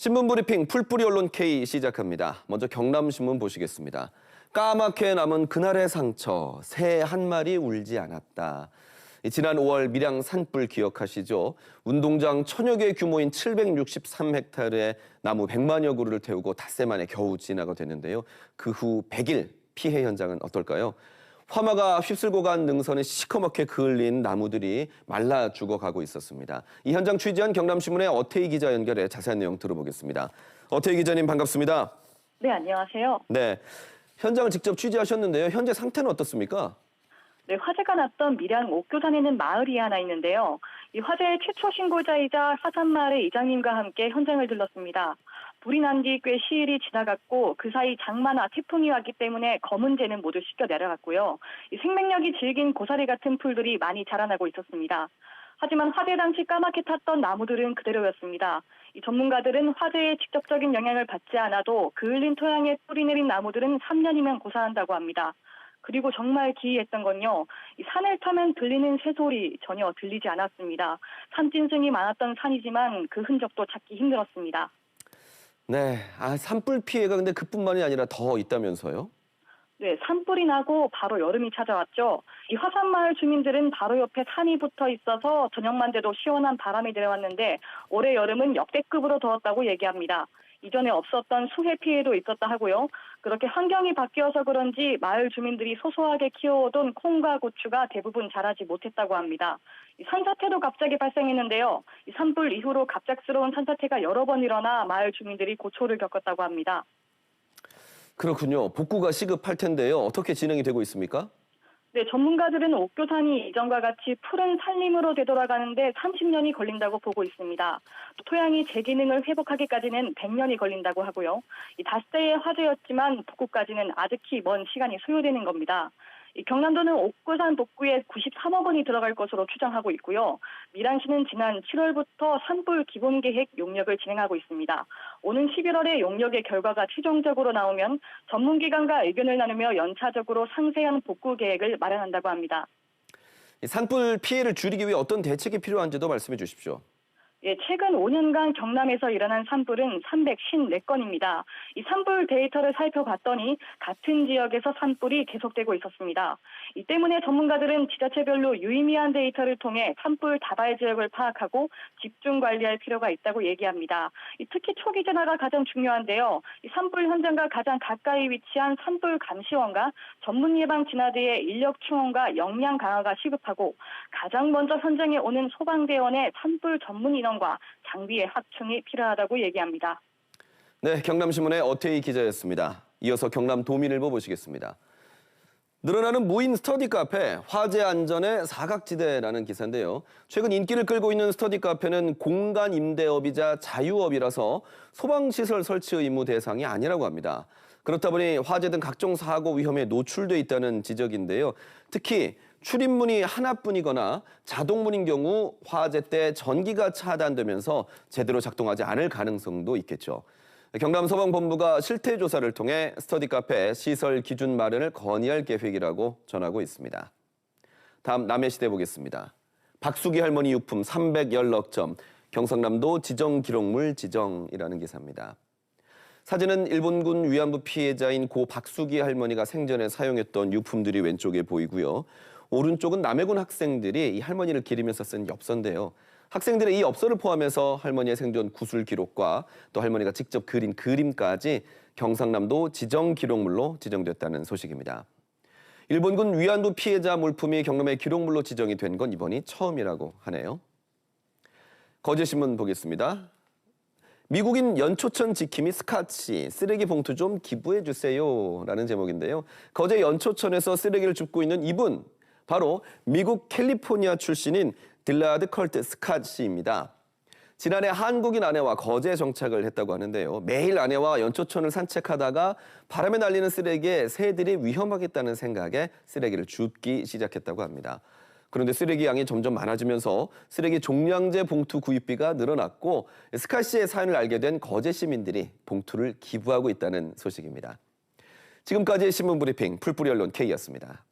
신문 브리핑 풀뿌리 언론 K 시작합니다. 먼저 경남신문 보시겠습니다. 까맣게 남은 그날의 상처, 새 한 마리 울지 않았다. 지난 5월 밀양 산불 기억하시죠? 운동장 1000여 개 규모인 763헥타르의 나무 100만여 그루를 태우고 닷새 만에 겨우 진화가 됐는데요. 그 후 100일 피해 현장은 어떨까요? 화마가 휩쓸고 간 능선에 시커멓게 그을린 나무들이 말라 죽어가고 있었습니다. 이 현장 취재한 경남신문의 어태희 기자 연결해 자세한 내용 들어보겠습니다. 어태희 기자님 반갑습니다. 네, 안녕하세요. 네, 현장을 직접 취재하셨는데요. 현재 상태는 어떻습니까? 네, 화재가 났던 밀양 옥교산에는 마을이 하나 있는데요. 이 화재의 최초 신고자이자 화산마을의 이장님과 함께 현장을 들렀습니다. 불이 난 뒤 꽤 시일이 지나갔고 그 사이 장마나 태풍이 왔기 때문에 검은 재는 모두 씻겨 내려갔고요. 이 생명력이 질긴 고사리 같은 풀들이 많이 자라나고 있었습니다. 하지만 화재 당시 까맣게 탔던 나무들은 그대로였습니다. 이 전문가들은 화재의 직접적인 영향을 받지 않아도 그을린 토양에 뿌리 내린 나무들은 3년이면 고사한다고 합니다. 그리고 정말 기이했던 건요. 이 산을 타면 들리는 새소리 전혀 들리지 않았습니다. 산짐승이 많았던 산이지만 그 흔적도 찾기 힘들었습니다. 네, 산불 피해가 근데 그뿐만이 아니라 더 있다면서요? 네, 산불이 나고 바로 여름이 찾아왔죠. 이 화산마을 주민들은 바로 옆에 산이 붙어 있어서 저녁만 돼도 시원한 바람이 들어왔는데 올해 여름은 역대급으로 더웠다고 얘기합니다. 이전에 없었던 수해 피해도 있었다 하고요. 그렇게 환경이 바뀌어서 그런지 마을 주민들이 소소하게 키워오던 콩과 고추가 대부분 자라지 못했다고 합니다. 이 산사태도 갑자기 발생했는데요. 이 산불 이후로 갑작스러운 산사태가 여러 번 일어나 마을 주민들이 고초를 겪었다고 합니다. 그렇군요. 복구가 시급할 텐데요. 어떻게 진행이 되고 있습니까? 네, 전문가들은 옥교산이 이전과 같이 푸른 산림으로 되돌아가는데 30년이 걸린다고 보고 있습니다. 토양이 제 기능을 회복하기까지는 100년이 걸린다고 하고요. 이 닷새의 화재였지만 복구까지는 아득히 먼 시간이 소요되는 겁니다. 이 경남도는 옥교산 복구에 93억 원이 들어갈 것으로 추정하고 있고요. 밀양시는 지난 7월부터 산불 기본계획 용역을 진행하고 있습니다. 오는 11월에 용역의 결과가 최종적으로 나오면 전문기관과 의견을 나누며 연차적으로 상세한 복구 계획을 마련한다고 합니다. 산불 피해를 줄이기 위해 어떤 대책이 필요한지도 말씀해 주십시오. 예, 최근 5년간 경남에서 일어난 산불은 354건입니다. 이 산불 데이터를 살펴봤더니 같은 지역에서 산불이 계속되고 있었습니다. 이 때문에 전문가들은 지자체별로 유의미한 데이터를 통해 산불 다발 지역을 파악하고 집중 관리할 필요가 있다고 얘기합니다. 특히 초기 진화가 가장 중요한데요. 이 산불 현장과 가장 가까이 위치한 산불 감시원과 전문 예방 진화대의 인력 충원과 역량 강화가 시급하고 가장 먼저 현장에 오는 소방대원의 산불 전문 인원과 장비의 확충이 필요하다고 얘기합니다. 네, 경남신문의 어태희 기자였습니다. 이어서 경남도민일보 보시겠습니다. 늘어나는 무인 스터디 카페, 화재 안전의 사각지대라는 기사인데요. 최근 인기를 끌고 있는 스터디 카페는 공간 임대업이자 자유업이라서 소방시설 설치 의무 대상이 아니라고 합니다. 그렇다 보니 화재 등 각종 사고 위험에 노출돼 있다는 지적인데요. 특히 출입문이 하나뿐이거나 자동문인 경우 화재 때 전기가 차단되면서 제대로 작동하지 않을 가능성도 있겠죠. 경남소방본부가 실태조사를 통해 스터디 카페 시설 기준 마련을 건의할 계획이라고 전하고 있습니다. 다음 남해시대 보겠습니다. 박수기 할머니 유품 310억 점, 경상남도 지정기록물 지정이라는 기사입니다. 사진은 일본군 위안부 피해자인 고 박수기 할머니가 생전에 사용했던 유품들이 왼쪽에 보이고요. 오른쪽은 남해군 학생들이 이 할머니를 기리면서 쓴 엽서인데요. 학생들의 이 엽서를 포함해서 할머니의 생전 구술 기록과 또 할머니가 직접 그린 그림까지 경상남도 지정기록물로 지정됐다는 소식입니다. 일본군 위안부 피해자 물품이 경남의 기록물로 지정이 된 건 이번이 처음이라고 하네요. 거제신문 보겠습니다. 미국인 연초천 지킴이 스카치, 쓰레기 봉투 좀 기부해 주세요 라는 제목인데요. 거제 연초천에서 쓰레기를 줍고 있는 이분, 바로 미국 캘리포니아 출신인 딜라드 컬트 스카치입니다. 지난해 한국인 아내와 거제에 정착을 했다고 하는데요. 매일 아내와 연초천을 산책하다가 바람에 날리는 쓰레기에 새들이 위험하겠다는 생각에 쓰레기를 줍기 시작했다고 합니다. 그런데 쓰레기 양이 점점 많아지면서 쓰레기 종량제 봉투 구입비가 늘어났고 스카치의 사연을 알게 된 거제 시민들이 봉투를 기부하고 있다는 소식입니다. 지금까지 신문 브리핑 풀뿌리 언론 K였습니다.